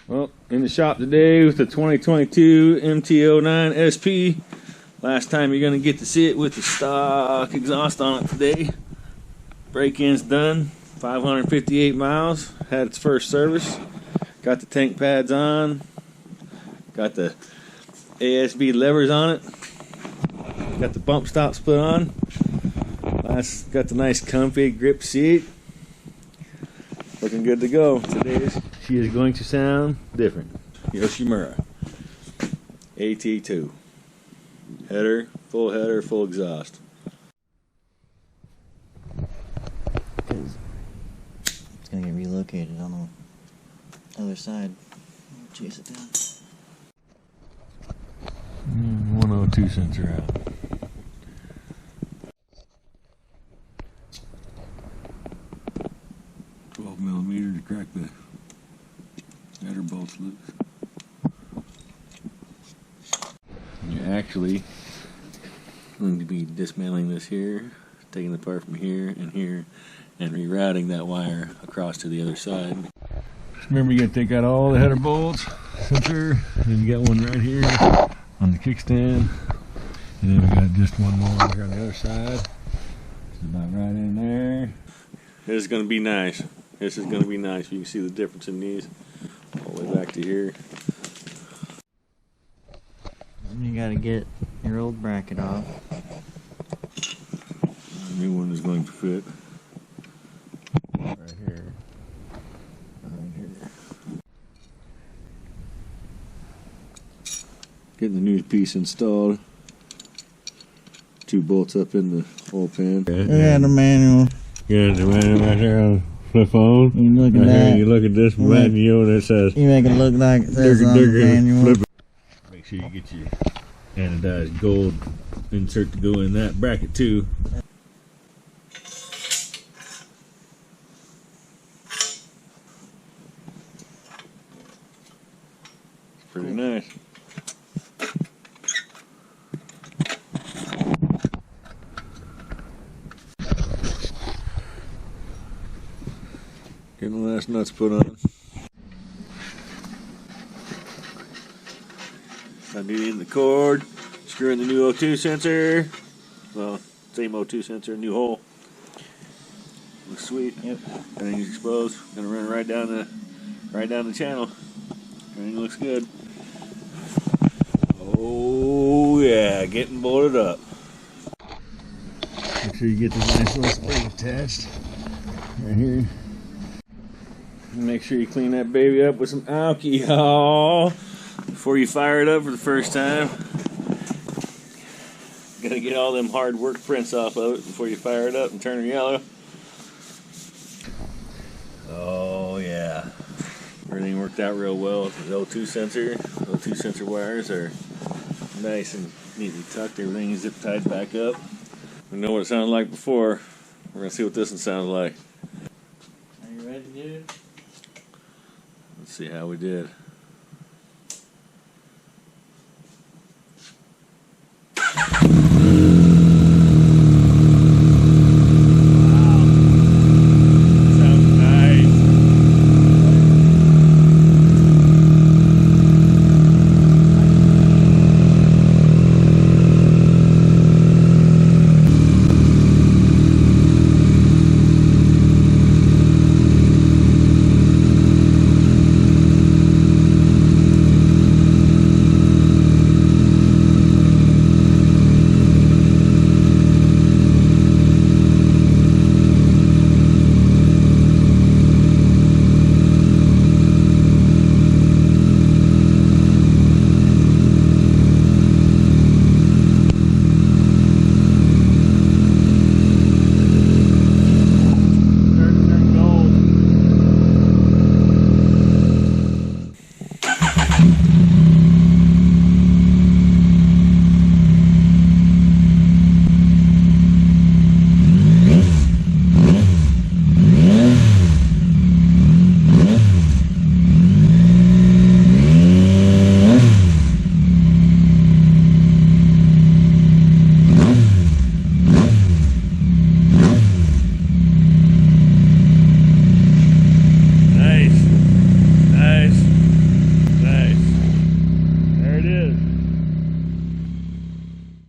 Well, in the shop today with the 2022 MT-09 SP. Last time you're going to get to see it with the stock exhaust on it today. Break-in's done. 558 miles. Had its first service. Got the tank pads on. Got the ASB levers on it. Got the bump stops put on. Got the nice comfy grip seat. Looking good to go. Today she is going to sound different. Yoshimura AT2. Header, full exhaust. It's gonna get relocated on the other side. Chase it down. 102 sensor out. To crack the header bolts loose. You're actually going to be dismantling this here, taking it apart from here, and rerouting that wire across to the other side. Just remember, you got to take out all the header bolts, sensor, and then you got one right here on the kickstand, and then we got just one more over here on the other side. It's about right in there. This is going to be nice. This is going to be nice. You can see the difference in these all the way back to here. And you got to get your old bracket off. The new one is going to fit right here. Right here. Getting the new piece installed. 2 bolts up in the oil pan. Yeah, the manual. Yeah, the manual right there. Flip on. You look at right that. Here, you look at this manual that says. You make it look like it says on the manual. Make sure you get your anodized gold insert to go in that bracket too. It's pretty nice. Getting the last nuts put on. Undoing the cord, screwing the new O2 sensor. Well, same O2 sensor, new hole. Looks sweet. Yep. Everything's exposed. Gonna run right down the channel. Everything looks good. Oh yeah, getting bolted up. Make sure you get this nice little spring attached right here. Make sure you clean that baby up with some alcohol before you fire it up for the first time. Gotta get all them hard work prints off of it before you fire it up and turn it yellow. Oh yeah. Everything worked out real well with the O2 sensor. O2 sensor wires are nice and neatly tucked. Everything is zip tied back up. We know what it sounded like before. We're gonna see what this one sounds like. Are you ready, dude? Let's see how we did.